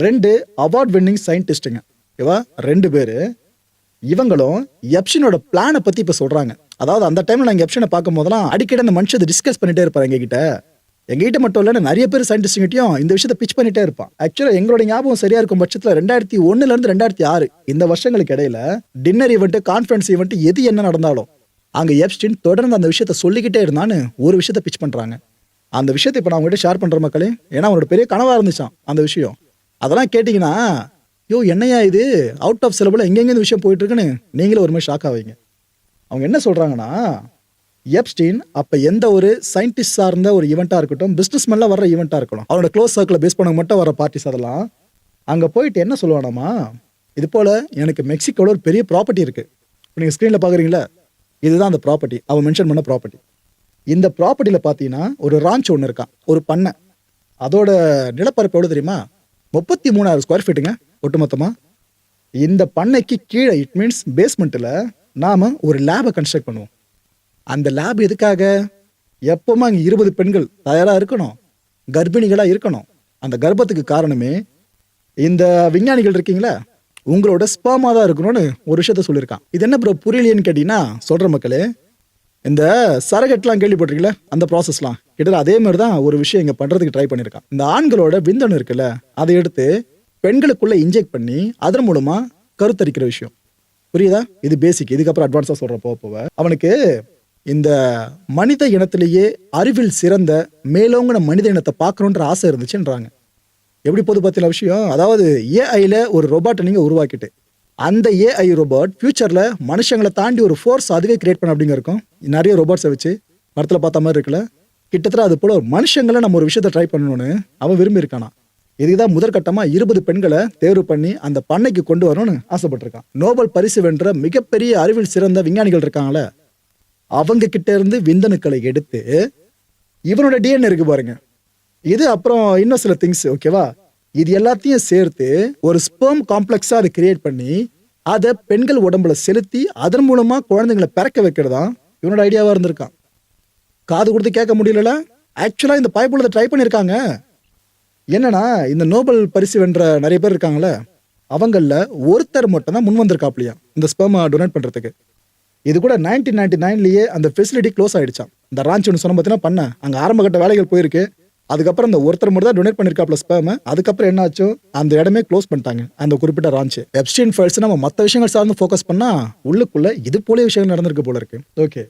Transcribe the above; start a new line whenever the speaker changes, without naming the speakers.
2 award winning சயின்டிஸ்ட்டுங்க. ஓகேவா? 2 பேரு. இவங்களும் எப்ஸ்டைனோட பிளான பத்தி இப்ப சொல்றாங்க. அதாவது அந்த டைம்ல நான் எப்ஸ்டைனை பார்க்கும்போதெல்லாம் அடிக்கடி அந்த மனுஷன் இத டிஸ்கஸ் பண்ணிட்டே இருப்பாரு எங்ககிட்ட. எங்ககிட்ட மட்டும் இல்ல, நெறைய பேர் சயின்டிஸ்ட்கிட்டயும் இந்த விஷயத்த பிட்ச் பண்ணிட்டே இருப்பான். ஆக்சுவலா எங்களோட ஞாபகம் சரியா இருக்கும் பட்சத்துல 2001ல இருந்து 2006 இந்த வருஷங்களுக்கு இடையில டின்னர் ஈவென்ட், கான்ஃபரன்ஸ் ஈவென்ட் எது என்ன நடந்தாலும் அங்க எப்ஸ்டைன் தொடர்ந்து அந்த விஷயத்த சொல்லிக்கிட்டே இருந்தான்னு ஒரு விஷயத்த பிட்ச் பண்றாங்க. அந்த விஷயத்தை இப்ப நான் உங்ககிட்ட ஷேர் பண்ற மக்களே. ஏன்னா அவனோட பெரிய கனவா இருந்துச்சாம் அந்த விஷயம். அதெல்லாம் கேட்டீங்கன்னா, யோ என்னையா இது அவுட் ஆஃப் சிலபுல எங்கெங்க இந்த விஷயம் போயிட்டு இருக்குன்னு நீங்களே ஒரு மாதிரி ஷாக் ஆவீங்க. அவங்க என்ன சொல்றாங்கன்னா, எப்ஸ்டைன் அப்ப எந்த ஒரு சயின்டிஸ்ட் சார்ந்த ஒரு ஈவெண்டா இருக்கட்டும், பிசினஸ் மேன்ல வர்ற ஈவெண்டா இருக்கணும், அவனோட க்ளோஸ் சர்க்கிளை பேஸ் பண்ண மட்டும் வர பார்ட்டிஸ் அதெல்லாம் அங்க போயிட்டு என்ன சொல்லுவானாமா, இது போல எனக்கு மெக்சிகோல ஒரு பெரிய ப்ராப்பர்ட்டி இருக்கு. நீங்க ஸ்கிரீன்ல பாக்குறீங்களா, இதுதான் அந்த ப்ராப்பர்ட்டி, அவன் மென்ஷன் பண்ண ப்ராப்பர்ட்டி. இந்த ப்ராப்பர்ட்டியில பாத்தீங்கன்னா ஒரு ராஞ்ச் ஒன்று இருக்கான், ஒரு பண்ணை. அதோட நிலப்பரப்பு எவ்வளவு தெரியுமா? 33,000 ஸ்கொயர் ஃபீட்டுங்க ஒட்டுமொத்தமா. இந்த பண்ணைக்கு கீழே இட் மீன்ஸ் பேஸ்மெண்ட்ல நாம ஒரு லேபை கன்ஸ்ட்ரக்ட் பண்ணுவோம். அந்த லேப் எதுக்காக? எப்பவுமே அங்க 20 பெண்கள் தயாரா இருக்கணும், கர்ப்பிணிகளா இருக்கணும். அந்த கர்ப்பத்துக்கு காரணமே இந்த விஞ்ஞானிகள் இருக்கீங்களா, உங்களோட ஸ்பெர்மா தான் இருக்கணும்னு ஒரு விஷயத்த சொல்லியிருக்கான். இது என்ன ப்ரோ புரியலையேன்னு கேட்டீங்கன்னா சொல்ற மக்களே, இந்த சரகட்லாம் கேள்விப்பட்டிருக்கீங்களா, அந்த ப்ராசஸ்லாம் கிட்டத்தட்ட அதே மாதிரி தான் ஒரு விஷயம் இங்க பண்றதுக்கு ட்ரை பண்ணியிருக்கான். இந்த ஆண்களோட விந்தணு இருக்குல்ல, அதை எடுத்து பெண்களுக்குள்ள இன்ஜெக்ட் பண்ணி அதன் மூலமா கருத்தரிக்கிற விஷயம். புரியுதா? இது பேசிக். இதுக்கப்புறம் அட்வான்ஸா சொல்ற போக அவனுக்கு இந்த மனித இனத்திலேயே அறிவில் சிறந்த மேலோங்கின மனித இனத்தை பார்க்கணுன்ற ஆசை இருந்துச்சுன்றாங்க. எப்படி போது பத்தின விஷயம். அதாவது ஏஐல ஒரு ரோபோட்டை நீங்க உருவாக்கிட்டு அந்த ஏஐ ரோபோட் ஃபியூச்சர்ல மனுஷங்களை தாண்டி ஒரு ஃபோர்ஸ் அதுவே கிரியேட் பண்ண அப்படிங்க இருக்கும். நிறைய ரோபோட்ஸை வச்சு படத்துல பார்த்த மாதிரி இருக்குல்ல, கிட்டத்தட்ட அது போல ஒரு மனுஷங்களை நம்ம ஒரு விஷயத்தை ட்ரை பண்ணணும்னு அவன் விரும்பி இருக்கானா. இதுதான் முதற்கட்டமா 20 பெண்களை தேர்வு பண்ணி அந்த பண்ணைக்கு கொண்டு வரணும்னு ஆசைப்பட்டிருக்கான். நோபல் பரிசு வென்ற மிகப்பெரிய அறிவில் சிறந்த விஞ்ஞானிகள் இருக்காங்களே, அவங்க கிட்ட இருந்து விந்தணுக்களை எடுத்து இவனோட டிஎன்ஏ இருக்கு பாருங்க, இது அப்புறம் இன்னும் சில திங்ஸ் ஓகேவா, இது எல்லாத்தையும் சேர்த்து ஒரு ஸ்பெர்ம் காம்ப்ளெக்ஸா அதை கிரியேட் பண்ணி அதை பெண்கள் உடம்புல செலுத்தி அதன் மூலமா குழந்தைங்களை பிறக்க வைக்கிறதா இவனோட ஐடியாவா இருந்திருக்கான். காது கொடுத்து கேட்க முடியல. ஆக்சுவலா இந்த பைப்புல ட்ரை பண்ணிருக்காங்க. என்னன்னா, இந்த நோபல் பரிசு வென்ற நிறைய பேர் இருக்காங்களே, அவங்கள ஒருத்தர் மட்டும் தான் முன் வந்திருக்காப்லையா இந்த ஸ்பெர்மா டொனேட் பண்றதுக்கு. இது கூட 1999லயே அந்த ஃபெசிலிட்டி க்ளோஸ் ஆயிடுச்சாம். இந்த ராஞ்ச் ஒன்று சொன்ன பார்த்தீங்கன்னா பண்ண அங்கே ஆரம்பகட்ட வேலைகள் போயிருக்கு. அதுக்கப்புறம் இந்த ஒருத்தர் மட்டும் தான் டொனேட் பண்ணிருக்காப்ல ஸ்பெர்ம். அதுக்கப்புறம் என்னாச்சோ அந்த இடமே க்ளோஸ் பண்ணிட்டாங்க அந்த குறிப்பிட்ட ராஞ்ச். எப்ஸ்டைன் ஃபைல்ஸ் நம்ம மற்ற விஷயங்கள் சார்ந்து ஃபோக்கஸ் பண்ணா உள்ளுக்குள்ள இது போல விஷயங்கள் நடந்திருக்கு போல இருக்கு. ஓகே,